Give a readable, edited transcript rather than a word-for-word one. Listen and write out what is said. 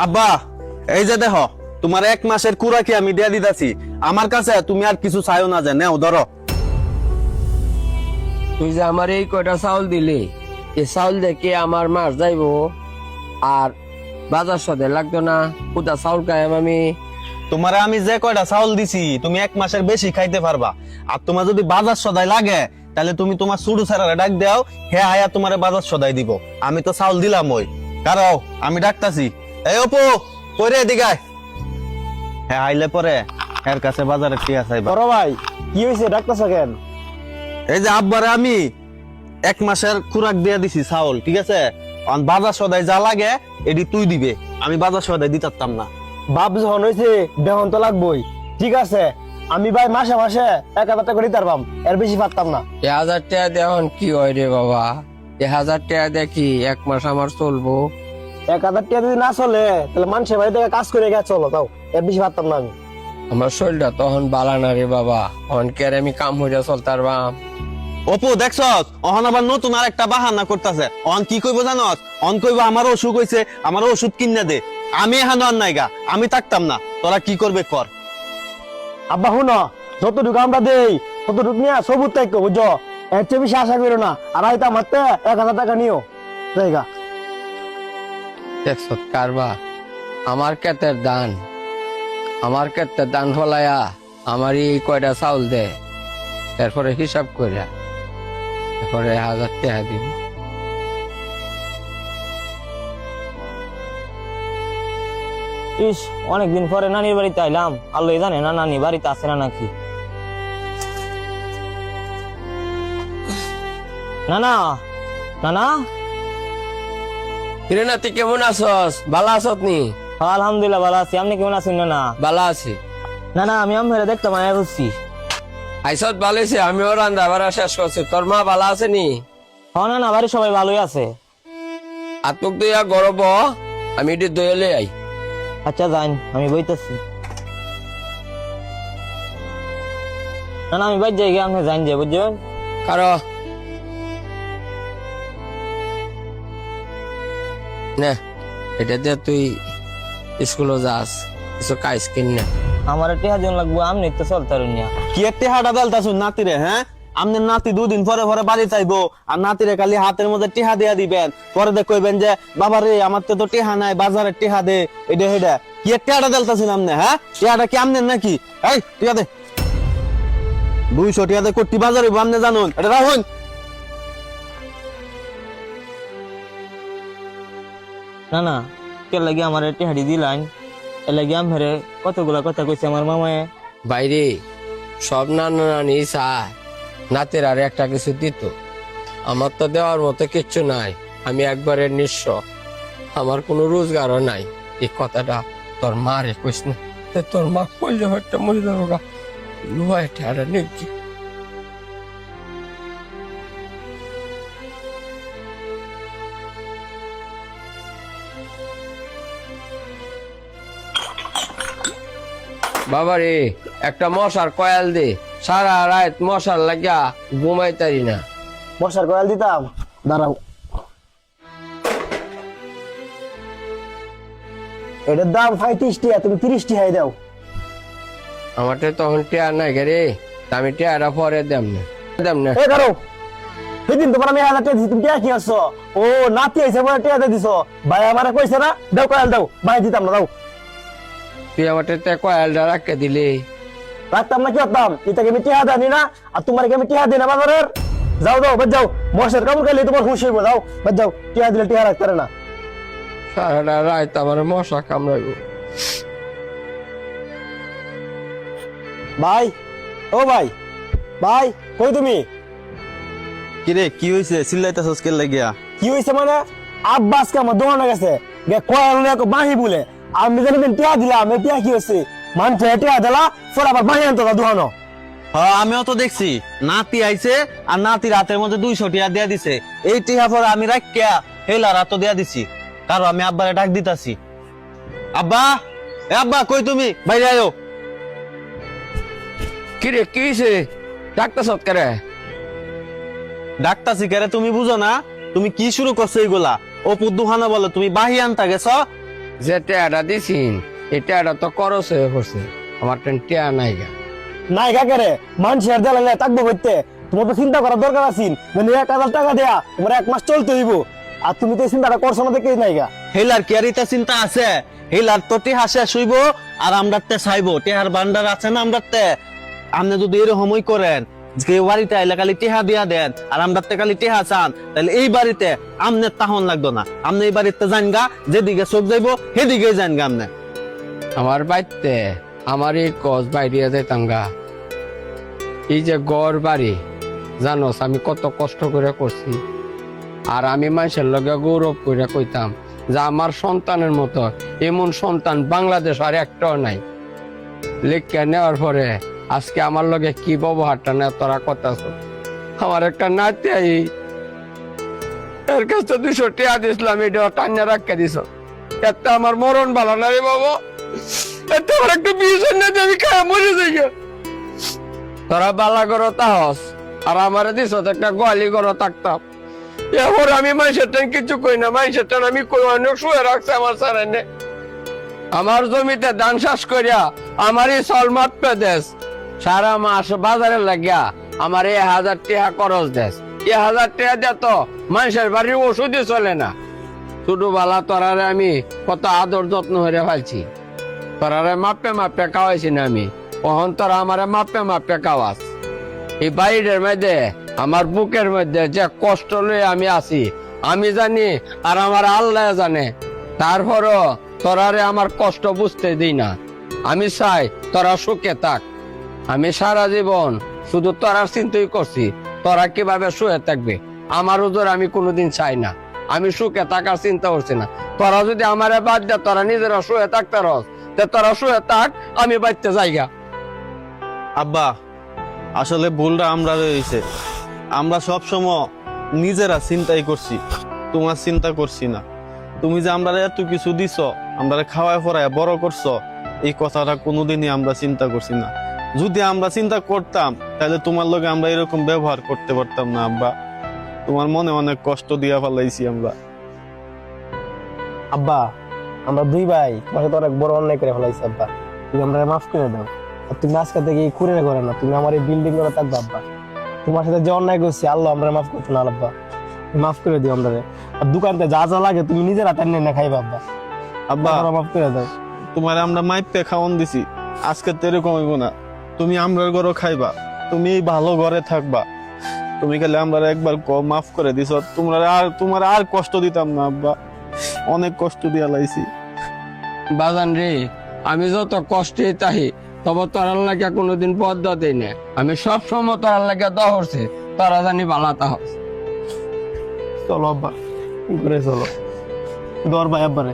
আব্বা এই যে দেখো তোমার 1 মাসের কুড়াকি আমি দিয়ে দিতাছি আমার কাছে, তুমি আর কিছু চাইও না, যে নেও ধরো। তুই যে আমার এই কয়টা চাউল দিলি, এই চাউল দেখে আমার মাস যাইবো আর বাজার সদে লাগতো না, কোথা চাউল খাইম আমি। তোমারে আমি যে কয়টা চাউল দিছি তুমি 1 মাসের বেশি খাইতে পারবা। আর তোমার যদি বাজার সদাই লাগে তাহলে তুমি তোমার সুড়ু ছাড়ারে ডাক দাও, হে আয়া তোমারে বাজার সদাই দিব। আমি তো চাউল দিলাম ওই কারো, আমি ডাকতাছি। এই অপু কইরে এদিকে আয়। হ্যাঁ আইলে পরে এর কাছে বাজারে টিয়া চাইবা। বড় ভাই কি হয়েছে ডাক্তার কেন? এই যে আব্বারে আমি 1 মাসের খুরাক দিয়ে দিছি চাউল, ঠিক আছে? আর বাজার সদাই যা লাগে এডি তুই দিবে, আমি বাজার সদাই দিতাম না। বাপ যখন হয়েছে দেহন তো লাগবই, ঠিক আছে? আমি ভাই মাসে মাসে 1000 টাকা দিতে পারবাম, এর বেশি পারতাম না। 1000 টাকা দেখুন কি হয় রে বাবা, 1000 টাকা দেখি 1 মাস আমার চলবো? 1000 টাকা যদি না চলে তাহলে মানুষের বাড়ি থেকে কাজ করে গেছে, চলো তাও এর বেশি পারতাম না আমি। আমার শরীরটা তখন বালা না রে বাবা, অনকে আর আমি কাম হইয়া চলতার বাম। অপু দেখছস অহন আবার নতুন আর একটা বাহানা করতেছে। অন কি কইব জানস? অন কইব আমার অসুখ হইছে, আমার ওষুধ কিনে দে। আমি এখানে আর নাইগা, আমি থাকতাম না, তোরা কি করবে কর। আব্বা শুনো, যতটুকু আমরা দেই ততটুকু নিয়ে সবুজ থাকো, বুঝছো? এর চেয়ে বেশি আশা করো না। আর হয়তো আমার 1000 টাকা নিও জায়গা। দেখছ কারবা, আমার ক্ষেতের দান, আমার ক্ষেতের দান ফলাইয়া আমার এই কয়টা চাউল দে, তারপরে হিসাব করিয়া তারপরে 1000 টাকা দিব। ইস, অনেকদিন পরে নানির বাড়িতে আইলাম, আল্লাহ জানে না নানি বাড়িতে আছে না নাকি। না না না না, হিরে নাতি কেমন আছস? ভালো আছত নি? হ্যাঁ, আলহামদুলিল্লাহ ভালো আছি। আপনি কেমন আছেন? না না ভালো আছি। না না, আমি আমার দেখতাম আয়া করছি। আইসত ভালো হয়েছে, আমিও রান্না বাড়া শেষ করছি। তোর মা ভালো আছে নি? হ্যাঁ না না, বাড়ির সবাই ভালোই আছে। আত্মক দইয়া গরব, আমি এটি দইয়ালে আই। আচ্ছা যান, আমি বইতেছি। না না, আমি বাইর যাই গিয়ে, আপনি যান যে, বুঝছেন? কারো না এটা দিয়ে তুই স্কুলে যাস, কিছু কাজ কিন না। আমার টেহা জন লাগবো, আপনি তো চলতারুন না। কি একটা হাঁটা বেলতাছুন নাতিরে? হ্যাঁ আমনের নাতি 2 দিন পরে পরে বাড়ি চাইবো, আর নাতিরে খালি হাতের মধ্যে টিহা দিয়া দিবেন, পরে দেখ কইবেন যে বাবা রে আমার তো টিহা নাই, বাজারে টিহা দে। এটা হেডা কি একটা হাঁটা বেলতাছুন আমনে? হ্যাঁ টিহাটা কি আমনের নাকি? এই টিহা দে, 200 টিহা দে কোটি বাজারে আমনে জানুন, এটা রাখুন। না না, কে লাগে আমার টেহাড়ি দিলাইন, এ লাগে আমার কতগুলা কথা কইছে আমার মামায়। বাইরে সব নানা নানি চায় নাতের আর একটা কিছু দিত, আমার তো দেওয়ার মতো কিচ্ছু নাই। আমি একবারে নিঃস্ব, আমার কোনো রোজগারও নাই। এই কথাটা তোর মা রে কইস না, তোর মা কইলে হয়তো মরে যাবো গা। লোহা এটা নাকি বাবা রে, একটা মশার কয়াল দে, সারা রাত মশার লাগিয়া ঘুমাইতারি না। বসার কয়াল দিতাম, দাঁড়াও। এটার দাম 35 টাকা, তুমি 30 টাকায় দাও। আমারটা তখন টেয়ার নাই রে, আমি টেয়ারটা পরে দেম না এ করো, সেদিন তোমার আমি 1000 টাকা দিছি, তুমি টাকা কি আসছো? ও নাতি আইছে বলে টাকা দিয়ে দিছো। ভাই আমারে কইছে না, দাও কয়াল দাও। ভাই দিতাম না, দাও। তুই আমারটা কয়ালটা রাখতে দিলি, রাখতাম না কি করতাম? এটাকে আমি টাকা দানি না, আর তোমার কি আমি টাকা দিই না বাজারের? যাও দাও, বাদ যাও। মশার কামড় খাইলে তোমার খুশি হইব, যাও বাদ যাও। টাকা দিলে টাকা রাখতে পারে না। সারাটা রাত আমার মশা কামড়াইব। ভাই, ও ভাই, ভাই কই তুমি? কিরে কি হইছে? চিল্লাইতাছস কে লাগিয়া? কি হয়েছে মানে? আব্বাসকে আমার দোকানে গেছে, কয়াল বাহি বলে আমি যেদিন টিয়া দিলাম, এই টিয়া কি হয়েছে? মানুষ টিয়া দিলা পরে আবার বাহি আনতো দোকানো। হ্যাঁ আমিও তো দেখছি, নাতি আইছে আর নাতির হাতের মধ্যে 200 টিহা দিয়া দিছে। এই টিহা পরে আমি রাখিয়া হেলা রাত দিয়া দিছি, কারণ আমি আব্বারে ডাক দিতাছি। আব্বা, এ আব্বা কই তুমি? বাইরে আয়ো। কিরে কি হয়েছে? ডাক্তার সৎকারে ডাকতাছি কেরে, তুমি বুঝো না? তুমি কি শুরু করছো এইগুলা? অপু দুহানা বলে তুমি বাহি আনতা গেছ, যে টেয়াটা দিছিন এই টেয়াটা তো খরচ হয়ে পড়ছে, আমার টেয়া নাই গা। নাই কাকে রে মানুষের দেলালে থাকবো করতে, তোমার তো চিন্তা করার দরকার আছে, মানে 1,000 টাকা দেয়া তোমার 1 মাস চলতে হইব, আর তুমি তো এই চিন্তাটা করছো না দেখেই নাই গা। হেলার কি আর ইতা চিন্তা আছে? হেলার তো টিহা শেষ হইব আর আমরাতে চাইবো, টিহার ভান্ডার আছে না আমরাতে। আপনি যদি এরকমই করেন যে বাড়িতে আইলে খালি টিহা দিয়া দেন আর আমরাতে খালি টিহা চান, তাহলে এই বাড়িতে আমনের তাহন লাগতো না। আপনি এই বাড়িতে যান গা, যেদিকে চোখ যাইবো সেদিকে যান গা। আপনি আমার বাইতে আমার এই কস বাইরে যাইতাম গা। এই যে গড় বাড়ি জানোস আমি কত কষ্ট করে করছি, আর আমি মানুষের লগে গৌরব করে কইতাম যে আমার সন্তানের মতো এমন সন্তান বাংলাদেশ আর একটাও নাই। লেখা নেওয়ার পরে আজকে আমার লগে কি ব্যবহারটা না তোরা কথা। আমার একটা নাতি আই এর কাছে 200 টাকা দিছিলাম, এটা টান্না রাখা দিছ, এত আমার মরণ ভালো না রে বাবা। এত আমার একটা বিয়ে না আমি খায় মরে যাই গা। তোরা বালা করো তাহস আর আমার দিস একটা গোয়ালি করো থাকতাম। এরপর আমি মানুষের টান কিছু কই না, মানুষের টান আমি কই অনেক শুয়ে রাখছে আমার সারাইনে। আমার জমিতে ধান চাষ করিয়া আমারই সলমাত পে দেশ সারা মাস বাজারে লাগিয়া আমার 1,000 টাকা খরচ দেশ। 1,000 টাকা দিয়ে তো মানুষের বাড়ির ওষুধই চলে না। ছোটবেলা তোরারে আমি কত আদর যত্ন হয়ে ফেলছি, তোরারে মাপে মাপে খাওয়াইছি না আমি, কখন তোরা আমারে মাপে মাপে খাওয়াস। এই বাড়িটার মধ্যে আমার বুকের মধ্যে যে কষ্ট লয়ে আমি আছি আমি জানি আর আমার আল্লাহ জানে, তারপরও তোরারে আমার কষ্ট বুঝতে দিই না। আমি চাই তোরা সুখে থাক। আমি সারা জীবন শুধু তোরার চিন্তাই করছি তোরা কিভাবে সুখে থাকবে, আমার ওজোর আমি কোনোদিন চাই না। আমি সুখে থাকার চিন্তা করছি না। তোরা যদি আমারে বাদ দে তোরা নিজেরা সুখে থাকতে রস, তোরা সুখে থাক, আমি বাড়তে যাইগা। আব্বা আসলে ভুলটা আমরা রয়েছে, আমরা সব সময় নিজেরা চিন্তাই করছি, তোমার চিন্তা করছি না। তুমি যে আমরা এত কিছু দিছ, আমরা খাওয়ায় পড়ায় বড় করছো, এই কথাটা কোনোদিনই আমরা চিন্তা করছি না। যদি আমরা চিন্তা করতাম তাহলে তোমার লগে আমরা এরকম ব্যবহার করতে পারতাম না। আব্বা তোমার মনে অনেক কষ্ট দিয়া ফেলাইছি আমরা। আব্বা আমরা 2 ভাই তোমার সাথে অনেক বড় অন্যায় করে ফেলাইছি আব্বা, তুমি আমরা মাফ করে দাও। আর তুমি আজকে থেকে এই কুড়ে করে না, তুমি আমার এই বিল্ডিং করে থাকবে আব্বা। তোমার সাথে যে অন্যায় করছি আল্লাহ আমরা মাফ করতো না আব্বা, মাফ করে দিও আমরা। আর দোকানতে যা যা লাগে তুমি নিজের হাতে না খাইবা আব্বা, আব্বা আমরা মাফ করে দাও। তোমার আমরা মাইপে খাওয়ান দিছি, আজকে তো এরকম হইব না। তুমি আমরার ঘরে খাইবা, তুমি এই ভালো ঘরে থাকবা। তুমি খালি আমরা একবার মাফ করে দিছ, তোমার আর কষ্ট দিতাম না আব্বা, অনেক কষ্ট দিয়া লাইছি। বাজান রে, আমি যত কষ্টে তাহি তবে তোরার লাগে কোনোদিন বদ্ধ দেই না। আমি সব সময় তোরার লাগে দহরছে, তোরা জানি বালা তাহস। চলো আব্বা, কি করে চলো, দর ভাই আব্বারে।